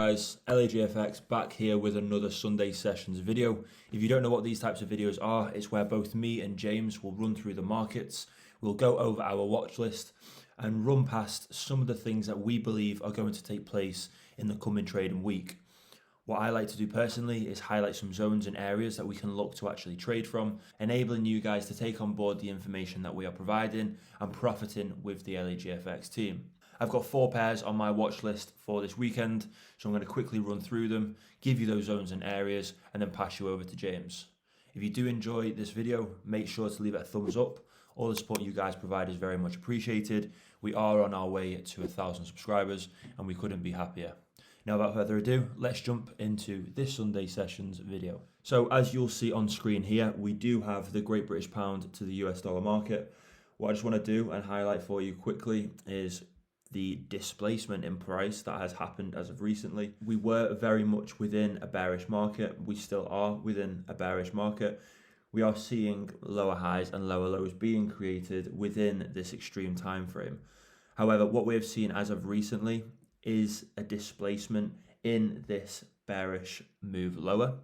guys, LAGFX back here with another Sunday Sessions video. If you don't know what these types of videos are, it's where both me and James will run through the markets, we'll go over our watch list and run past some of the things that we believe are going to take place in the coming trading week. What I like to do personally is highlight some zones and areas that we can look to actually trade from, enabling you guys to take on board the information that we are providing and profiting with the LAGFX team. I've got 4 pairs on my watch list for this weekend, so I'm going to quickly run through them, give you those zones and areas, and then pass you over to James. If you do enjoy this video, make sure to leave it a thumbs up. All the support you guys provide is very much appreciated. We are on our way to 1,000 subscribers, and we couldn't be happier. Now, without further ado, let's jump into this Sunday Sessions video. So as you'll see on screen here, we do have the Great British Pound to the US dollar market. What I just want to do and highlight for you quickly is the displacement in price that has happened as of recently. We were very much within a bearish market. We still are within a bearish market. We are seeing lower highs and lower lows being created within this extreme time frame. However, what we have seen as of recently is a displacement in this bearish move lower.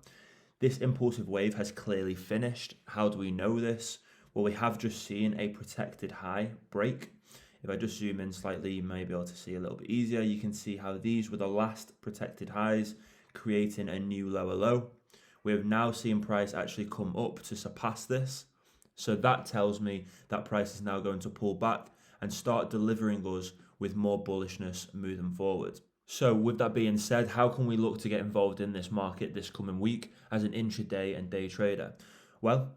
This impulsive wave has clearly finished. How do we know this? Well, we have just seen a protected high break. If I just zoom in slightly, you may be able to see a little bit easier. You can see how these were the last protected highs, creating a new lower low. We have now seen price actually come up to surpass this. So that tells me that price is now going to pull back and start delivering us with more bullishness moving forward. So with that being said, how can we look to get involved in this market this coming week as an intraday and day trader? Well,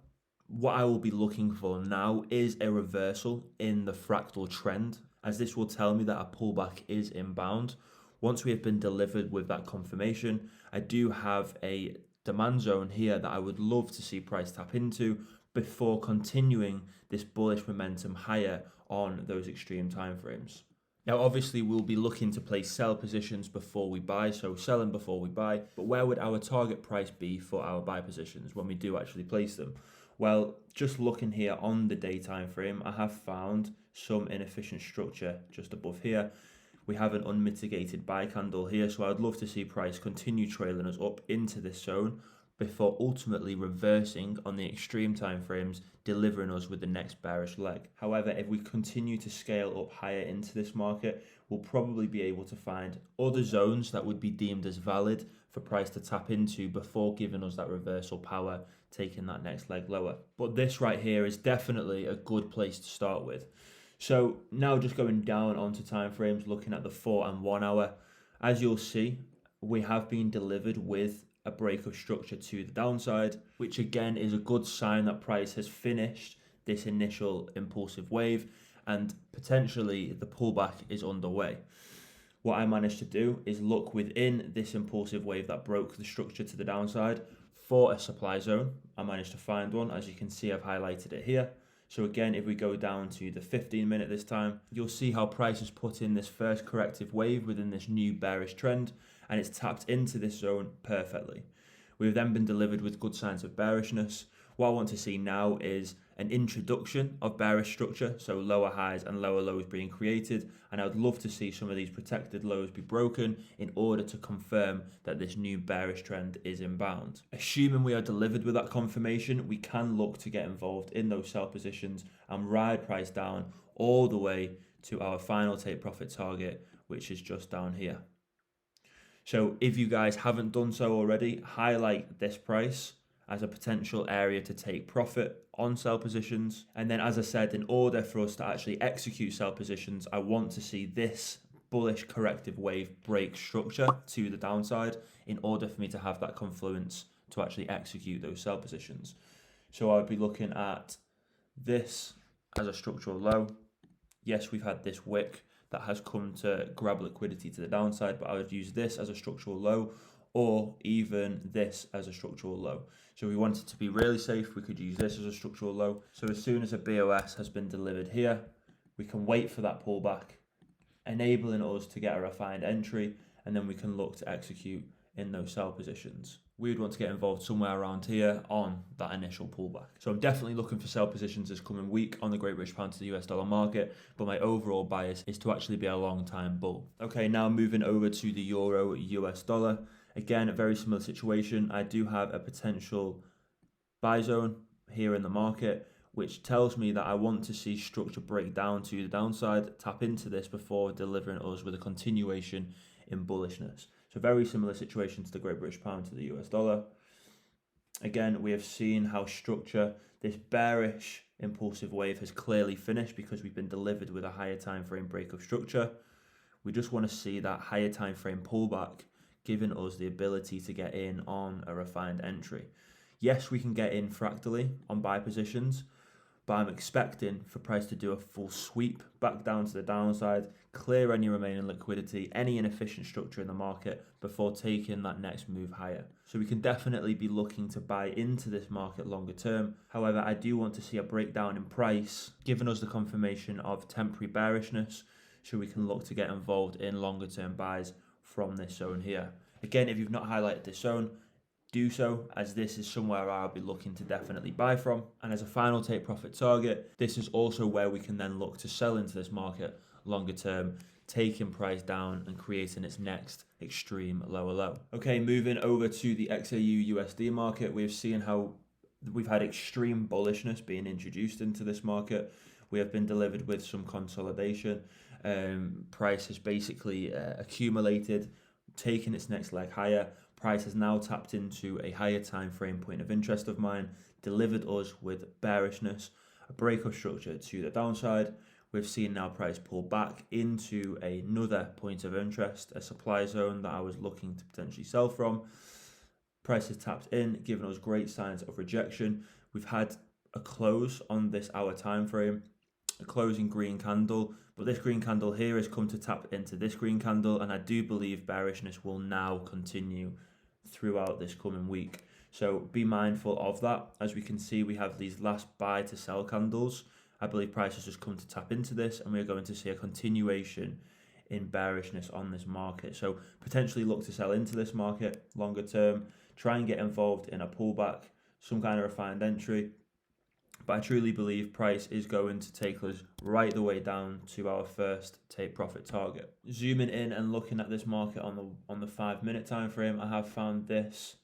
what I will be looking for now is a reversal in the fractal trend, as this will tell me that a pullback is inbound. Once we have been delivered with that confirmation, I do have a demand zone here that I would love to see price tap into before continuing this bullish momentum higher on those extreme timeframes. Now, obviously, we'll be looking to place sell positions before we buy, so selling before we buy. But where would our target price be for our buy positions when we do actually place them? Well, just looking here on the day time frame, I have found some inefficient structure just above here. We have an unmitigated buy candle here, so I'd love to see price continue trailing us up into this zone before ultimately reversing on the extreme time frames, delivering us with the next bearish leg. However, if we continue to scale up higher into this market, we'll probably be able to find other zones that would be deemed as valid for price to tap into before giving us that reversal power, taking that next leg lower. But this right here is definitely a good place to start with. So now just going down onto time frames, looking at the 4 and 1 hour, as you'll see, we have been delivered with a break of structure to the downside, which again is a good sign that price has finished this initial impulsive wave and potentially the pullback is underway. What I managed to do is look within this impulsive wave that broke the structure to the downside for a supply zone. I managed to find one. As you can see, I've highlighted it here. So again, if we go down to the 15-minute this time, you'll see how price has put in this first corrective wave within this new bearish trend, and it's tapped into this zone perfectly. We've then been delivered with good signs of bearishness. What I want to see now is an introduction of bearish structure, so lower highs and lower lows being created, and I would love to see some of these protected lows be broken in order to confirm that this new bearish trend is inbound. Assuming we are delivered with that confirmation, we can look to get involved in those sell positions and ride price down all the way to our final take profit target, which is just down here. So if you guys haven't done so already, highlight this price as a potential area to take profit on sell positions. And then, as I said, in order for us to actually execute sell positions, I want to see this bullish corrective wave break structure to the downside in order for me to have that confluence to actually execute those sell positions. So I would be looking at this as a structural low. Yes, we've had this wick that has come to grab liquidity to the downside, but I would use this as a structural low or even this as a structural low. So if we wanted to be really safe, we could use this as a structural low. So as soon as a BOS has been delivered here, we can wait for that pullback, enabling us to get a refined entry, and then we can look to execute in those sell positions. We would want to get involved somewhere around here on that initial pullback. So I'm definitely looking for sell positions this coming week on the Great British Pound to the US dollar market, but my overall bias is to actually be a long time bull. Okay, now moving over to the Euro US dollar. Again, a very similar situation. I do have a potential buy zone here in the market, which tells me that I want to see structure break down to the downside, tap into this before delivering us with a continuation in bullishness. So very similar situation to the Great British Pound to the US dollar. Again, we have seen how structure, this bearish impulsive wave has clearly finished because we've been delivered with a higher time frame break of structure. We just want to see that higher time frame pullback giving us the ability to get in on a refined entry. Yes, we can get in fractally on buy positions, but I'm expecting for price to do a full sweep back down to the downside, clear any remaining liquidity, any inefficient structure in the market before taking that next move higher. So we can definitely be looking to buy into this market longer term. However, I do want to see a breakdown in price, giving us the confirmation of temporary bearishness, so we can look to get involved in longer term buys from this zone here. Again, if you've not highlighted this zone, do so, as this is somewhere I'll be looking to definitely buy from. And as a final take profit target, this is also where we can then look to sell into this market longer term, taking price down and creating its next extreme lower low. Okay, moving over to the XAU USD market, we've seen how we've had extreme bullishness being introduced into this market. We have been delivered with some consolidation. Price has basically accumulated, taken its next leg higher. Price has now tapped into a higher time frame point of interest of mine, delivered us with bearishness, a break of structure to the downside. We've seen now price pull back into another point of interest, a supply zone that I was looking to potentially sell from. Price has tapped in, giving us great signs of rejection. We've had a close on this hour time frame, a closing green candle, but this green candle here has come to tap into this green candle, and I do believe bearishness will now continue throughout this coming week. So be mindful of that. As we can see, we have these last buy to sell candles. I believe price has just come to tap into this, and we're going to see a continuation in bearishness on this market. So potentially look to sell into this market longer term, try and get involved in a pullback, some kind of refined entry. But I truly believe price is going to take us right the way down to our first take profit target. Zooming in and looking at this market on the 5 minute time frame, I have found this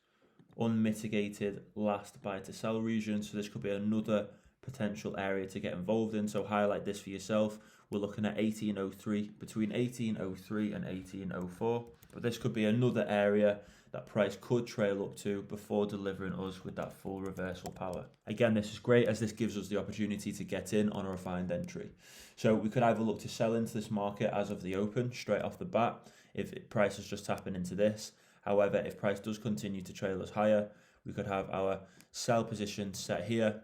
unmitigated last buy to sell region. So this could be another potential area to get involved in. So highlight this for yourself. We're looking at 1803, between 1803 and 1804. But this could be another area that price could trail up to before delivering us with that full reversal power. Again, this is great as this gives us the opportunity to get in on a refined entry. So we could either look to sell into this market as of the open, straight off the bat, if price is just tapping into this. However, if price does continue to trail us higher, we could have our sell position set here,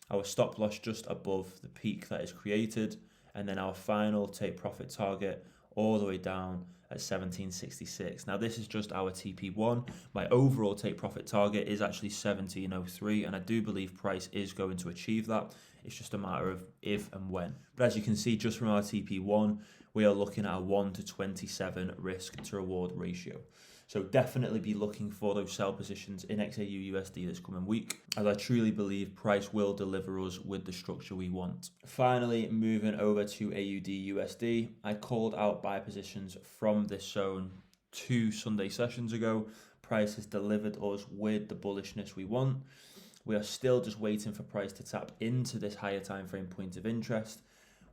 our stop loss just above the peak that is created, and then our final take profit target all the way down at 1766. Now this is just our TP1. My overall take profit target is actually 1703, and I do believe price is going to achieve that. It's just a matter of if and when. But as you can see, just from our TP1, we are looking at a 1 to 27 risk to reward ratio. So definitely be looking for those sell positions in XAU USD this coming week, as I truly believe price will deliver us with the structure we want. Finally, moving over to AUD USD, I called out buy positions from this zone 2 Sunday sessions ago. Price has delivered us with the bullishness we want. We are still just waiting for price to tap into this higher time frame point of interest.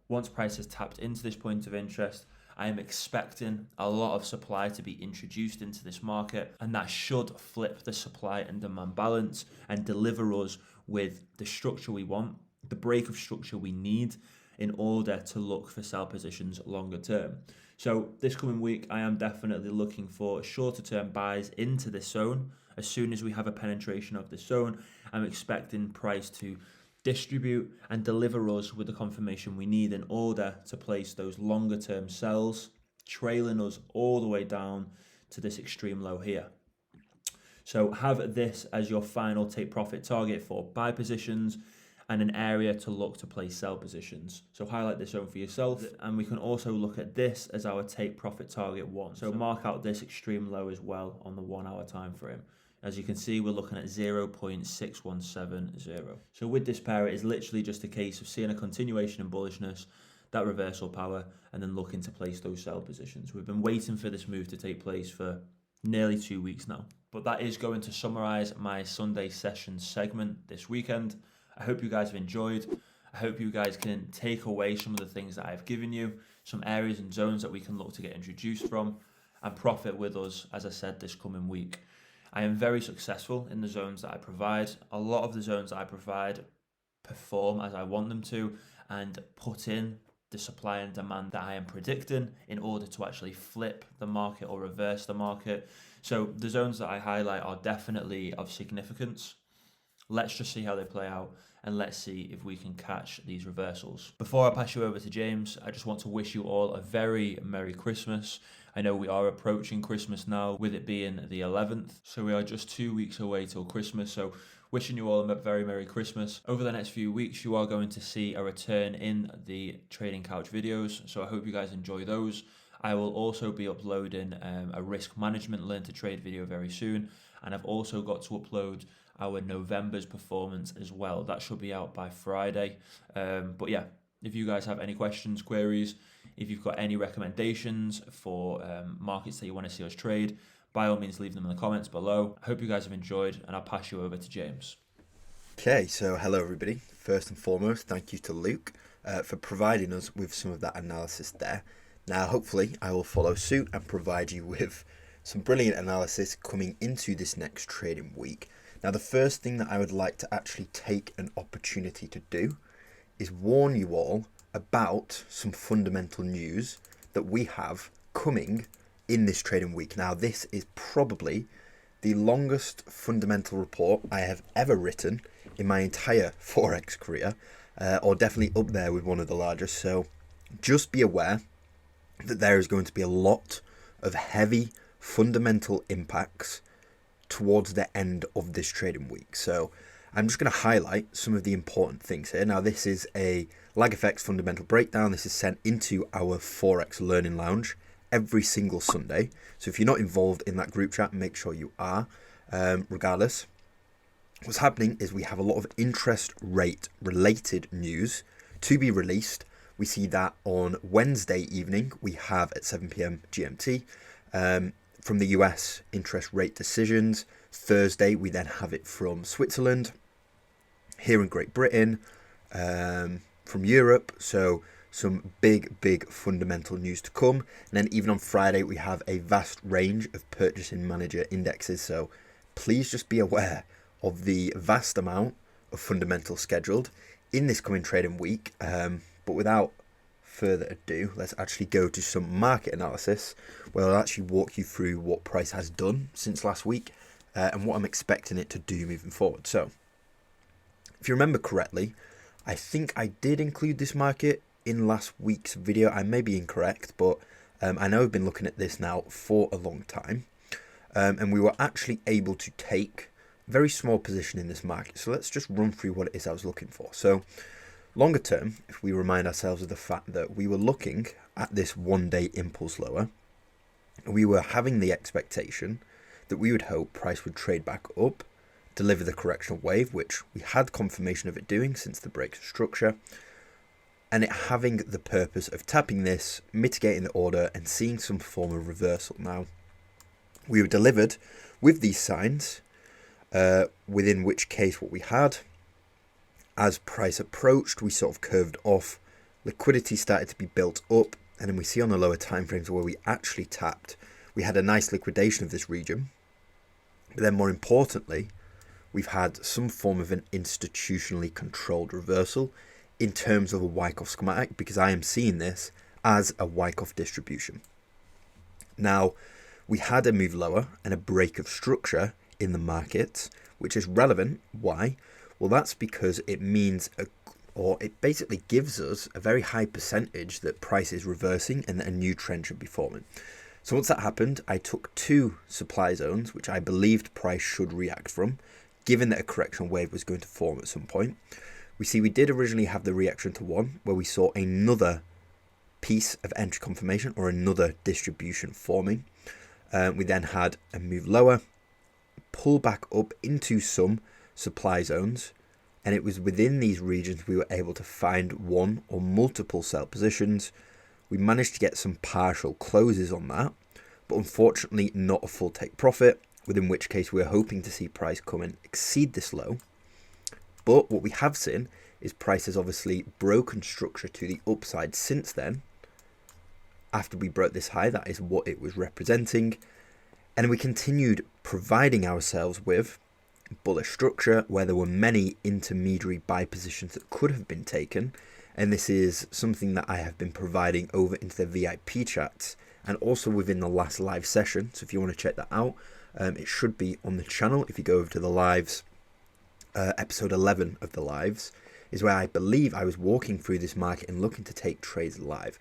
Once price has tapped into this point of interest, I am expecting a lot of supply to be introduced into this market, and that should flip the supply and demand balance and deliver us with the structure we want, the break of structure we need in order to look for sell positions longer term. So this coming week, I am definitely looking for shorter term buys into this zone. As soon as we have a penetration of this zone, I'm expecting price to distribute and deliver us with the confirmation we need in order to place those longer term sells, trailing us all the way down to this extreme low here. So have this as your final take profit target for buy positions, and an area to look to place sell positions. So highlight this zone for yourself, and we can also look at this as our take profit target 1. So mark out this extreme low as well on the 1 hour time frame. As you can see, we're looking at 0.6170. So with this pair, it is literally just a case of seeing a continuation in bullishness, that reversal power, and then looking to place those sell positions. We've been waiting for this move to take place for nearly 2 weeks now. But that is going to summarize my Sunday session segment this weekend. I hope you guys have enjoyed. I hope you guys can take away some of the things that I've given you, some areas and zones that we can look to get introduced from, and profit with us, as I said, this coming week. I am very successful in the zones that I provide. A lot of the zones that I provide perform as I want them to and put in the supply and demand that I am predicting in order to actually flip the market or reverse the market. So the zones that I highlight are definitely of significance. Let's just see how they play out, and let's see if we can catch these reversals. Before I pass you over to James, I just want to wish you all a very Merry Christmas. I know we are approaching Christmas now, with it being the 11th, so we are just 2 weeks away till Christmas. So wishing you all a very Merry Christmas. Over the next few weeks, you are going to see a return in the Trading Couch videos, so I hope you guys enjoy those. I will also be uploading a risk management learn to trade video very soon, and I've also got to upload our November's performance as well. That should be out by Friday. But yeah, if you guys have any questions, queries, if you've got any recommendations for markets that you want to see us trade, by all means leave them in the comments below. I hope you guys have enjoyed, and I'll pass you over to James. Okay, so hello everybody. First and foremost, thank you to Luke for providing us with some of that analysis there. Now, hopefully, I will follow suit and provide you with some brilliant analysis coming into this next trading week. Now, the first thing that I would like to actually take an opportunity to do is warn you all about some fundamental news that we have coming in this trading week. Now, this is probably the longest fundamental report I have ever written in my entire Forex career, or definitely up there with one of the largest. So just be aware that there is going to be a lot of heavy fundamental impacts towards the end of this trading week. So I'm just going to highlight some of the important things here. Now, this is a LAGFX fundamental breakdown. This is sent into our Forex Learning Lounge every single Sunday. So if you're not involved in that group chat, make sure you are. Regardless, what's happening is we have a lot of interest rate related news to be released. We see that on Wednesday evening, we have at 7 p.m. GMT from the US interest rate decisions. Thursday, we then have it from Switzerland, here in Great Britain, from Europe. So some big fundamental news to come. And then even on Friday, we have a vast range of purchasing manager indexes. So please just be aware of the vast amount of fundamentals scheduled in this coming trading week. But without further ado, let's actually go to some market analysis where I'll actually walk you through what price has done since last week and what I'm expecting it to do moving forward. So if you remember correctly, I think I did include this market in last week's video. I may be incorrect, but I know I've been looking at this now for a long time, and we were actually able to take a very small position in this market. So let's just run through what it is I was looking for. So longer term, if we remind ourselves of the fact that we were looking at this one-day impulse lower, we were having the expectation that we would hope price would trade back up, deliver the correctional wave, which we had confirmation of it doing since the break of structure, and it having the purpose of tapping this, mitigating the order, and seeing some form of reversal. Now, we were delivered with these signs, within which case what we had, as price approached, we sort of curved off, liquidity started to be built up, and then we see on the lower time frames where we actually tapped, we had a nice liquidation of this region. But then more importantly, we've had some form of an institutionally controlled reversal in terms of a Wyckoff schematic, because I am seeing this as a Wyckoff distribution. Now, we had a move lower and a break of structure in the market, which is relevant. Why? Well, that's because it means, it basically gives us a very high percentage that price is reversing and that a new trend should be forming. So once that happened, I took two supply zones, which I believed price should react from, given that a correctional wave was going to form at some point. we see we did originally have the reaction to 1, where we saw another piece of entry confirmation or another distribution forming. We then had a move lower, pull back up into some supply zones, and it was within these regions we were able to find one or multiple sell positions. We managed to get some partial closes on that, but unfortunately not a full take profit, within which case we're hoping to see price come and exceed this low. But what we have seen is price has obviously broken structure to the upside since then. After we broke this high, that is what it was representing. And we continued providing ourselves with bullish structure where there were many intermediary buy positions that could have been taken. And this is something that I have been providing over into the VIP chats and also within the last live session. So if you want to check that out, it should be on the channel. If you go over to the lives, episode 11 of the lives is where I believe I was walking through this market and looking to take trades live.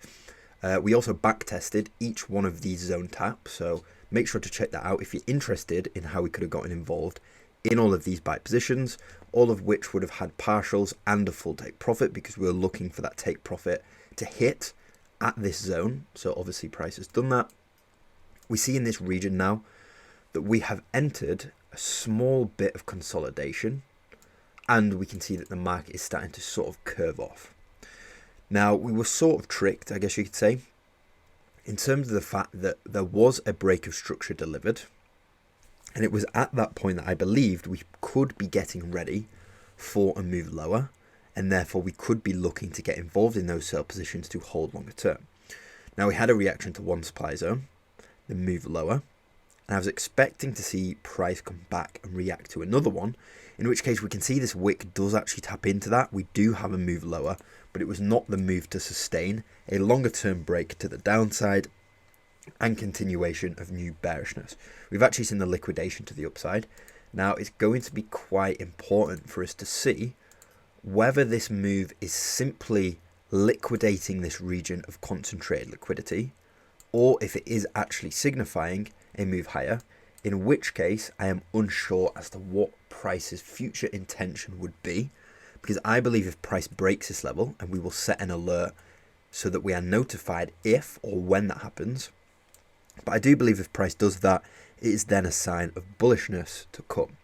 We also back tested each one of these zone taps, so make sure to check that out if you're interested in how we could have gotten involved in all of these buy positions, all of which would have had partials and a full take profit because we were looking for that take profit to hit at this zone. So obviously price has done that. We see in this region now that we have entered a small bit of consolidation, and we can see that the market is starting to sort of curve off. Now, we were sort of tricked, I guess you could say, in terms of the fact that there was a break of structure delivered. And it was at that point that I believed we could be getting ready for a move lower. And therefore, we could be looking to get involved in those sell positions to hold longer term. Now, we had a reaction to one supply zone, the move lower. And I was expecting to see price come back and react to another one, in which case we can see this wick does actually tap into that. We do have a move lower, but it was not the move to sustain a longer term break to the downside and continuation of new bearishness. We've actually seen the liquidation to the upside. Now it's going to be quite important for us to see whether this move is simply liquidating this region of concentrated liquidity, or if it is actually signifying a move higher, in which case I am unsure as to what price's future intention would be, because I believe if price breaks this level, and we will set an alert so that we are notified if or when that happens, but I do believe if price does that, it is then a sign of bullishness to come.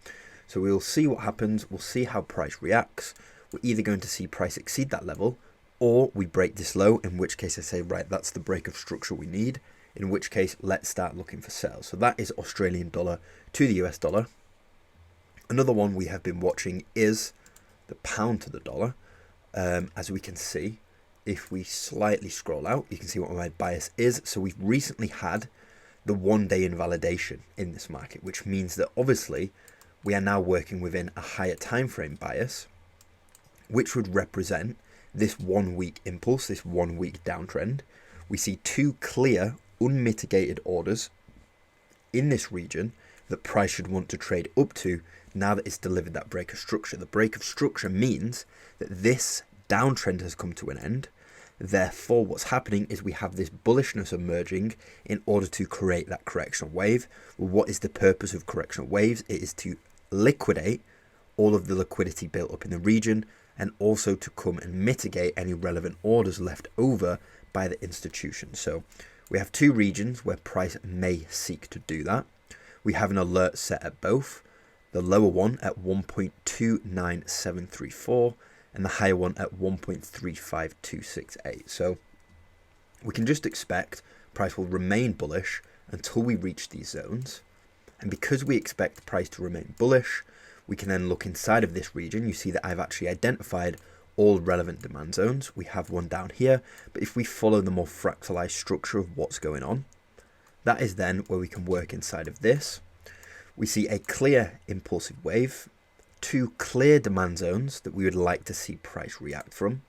So we will see what happens, we'll see how price reacts. We're either going to see price exceed that level, or we break this low, in which case I say, right, that's the break of structure we need, in which case let's start looking for sales. So that is Australian dollar to the US dollar. Another one we have been watching is the pound to the dollar. As we can see, if we slightly scroll out, you can see what my bias is. So we've recently had the 1 day invalidation in this market, which means that obviously we are now working within a higher time frame bias, which would represent this 1 week impulse, this 1 week downtrend. We see two clear unmitigated orders in this region that price should want to trade up to now that it's delivered that break of structure. The break of structure means that this downtrend has come to an end. Therefore, what's happening is we have this bullishness emerging in order to create that correctional wave. Well, what is the purpose of correctional waves? It is to liquidate all of the liquidity built up in the region and also to come and mitigate any relevant orders left over by the institution. So we have two regions where price may seek to do that. We have an alert set at both. The lower one at 1.29734 and the higher one at 1.35268. So we can just expect price will remain bullish until we reach these zones. And because we expect price to remain bullish, we can then look inside of this region. You see that I've actually identified all relevant demand zones. We have one down here, but if we follow the more fractalized structure of what's going on, that is then where we can work inside of this. We see a clear impulsive wave, two clear demand zones that we would like to see price react from.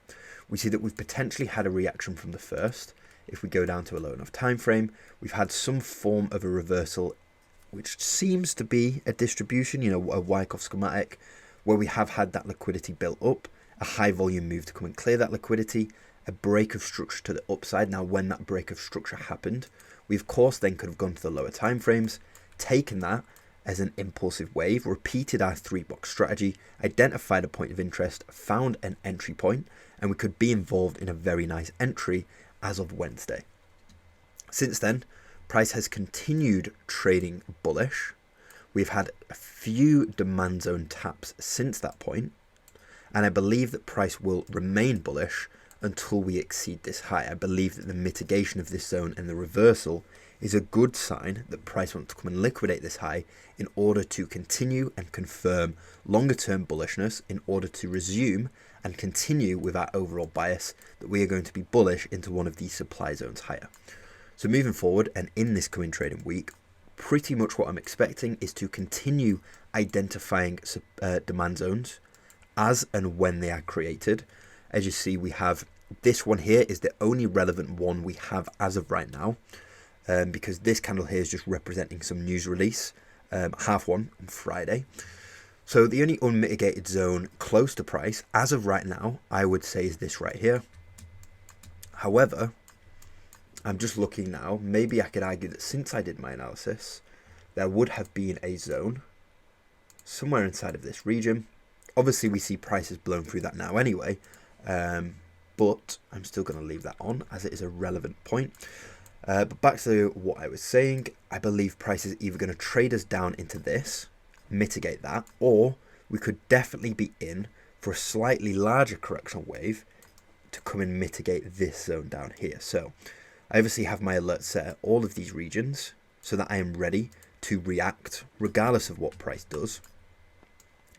We see that we've potentially had a reaction from the first. If we go down to a low enough time frame, we've had some form of a reversal, which seems to be a distribution, a Wyckoff schematic, where we have had that liquidity built up, a high volume move to come and clear that liquidity, a break of structure to the upside. Now, when that break of structure happened, we of course then could have gone to the lower time frames, taken that, as an impulsive wave, repeated our 3-box strategy, identified a point of interest, found an entry point, and we could be involved in a very nice entry as of Wednesday. Since then, price has continued trading bullish. We've had a few demand zone taps since that point, and I believe that price will remain bullish until we exceed this high. I believe that the mitigation of this zone and the reversal is a good sign that price wants to come and liquidate this high in order to continue and confirm longer term bullishness, in order to resume and continue with our overall bias that we are going to be bullish into one of these supply zones higher. So moving forward, and in this coming trading week, pretty much what I'm expecting is to continue identifying demand zones as and when they are created. As you see, we have this one here is the only relevant one we have as of right now, because this candle here is just representing some news release, half one on Friday. So the only unmitigated zone close to price as of right now, I would say, is this right here. However, I'm just looking now, maybe I could argue that since I did my analysis, there would have been a zone somewhere inside of this region. Obviously, we see prices blown through that now anyway, but I'm still going to leave that on as it is a relevant point. But back to what I was saying, I believe price is either going to trade us down into this, mitigate that, or we could definitely be in for a slightly larger correctional wave to come and mitigate this zone down here. So I obviously have my alerts set at all of these regions so that I am ready to react regardless of what price does.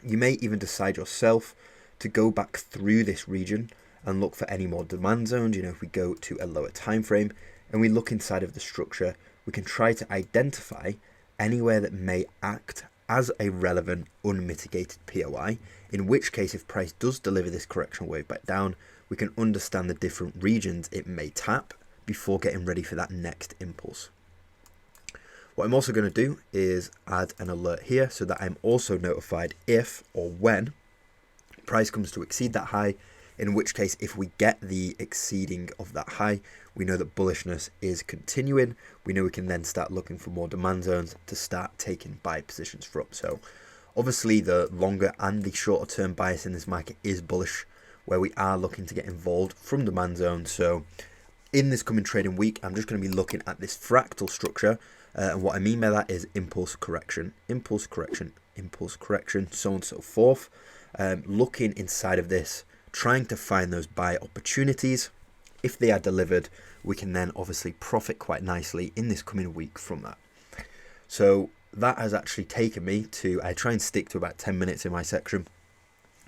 You may even decide yourself to go back through this region and look for any more demand zones. You know, if we go to a lower time frame and we look inside of the structure, we can try to identify anywhere that may act as a relevant unmitigated POI, in which case if price does deliver this correctional wave back down, we can understand the different regions it may tap before getting ready for that next impulse. What I'm also going to do is add an alert here so that I'm also notified if or when price comes to exceed that high, in which case if we get the exceeding of that high, we know that bullishness is continuing. We know we can then start looking for more demand zones to start taking buy positions from. So obviously the longer and the shorter term bias in this market is bullish, where we are looking to get involved from demand zones. So in this coming trading week, I'm just going to be looking at this fractal structure. And what I mean by that is impulse correction, so on and so forth. Looking inside of this, trying to find those buy opportunities. If they are delivered, we can then obviously profit quite nicely in this coming week from that. So that has actually taken me to, I try and stick to about 10 minutes in my section.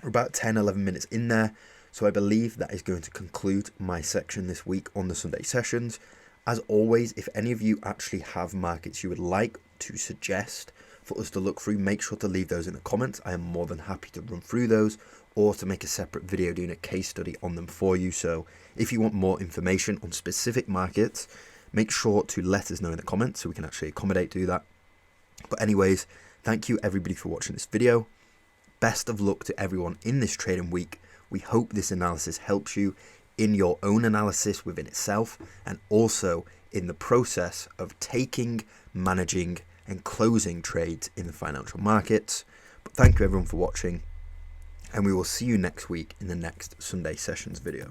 We're about 10, 11 minutes in there. So I believe that is going to conclude my section this week on the Sunday sessions. As always, if any of you actually have markets you would like to suggest for us to look through, make sure to leave those in the comments. I am more than happy to run through those or to make a separate video doing a case study on them for you. So if you want more information on specific markets, make sure to let us know in the comments so we can actually accommodate do that. But anyways, thank you everybody for watching this video. Best of luck to everyone in this trading week. We hope this analysis helps you in your own analysis within itself, and also in the process of taking, managing and closing trades in the financial markets. But thank you everyone for watching, and we will see you next week in the next Sunday sessions video.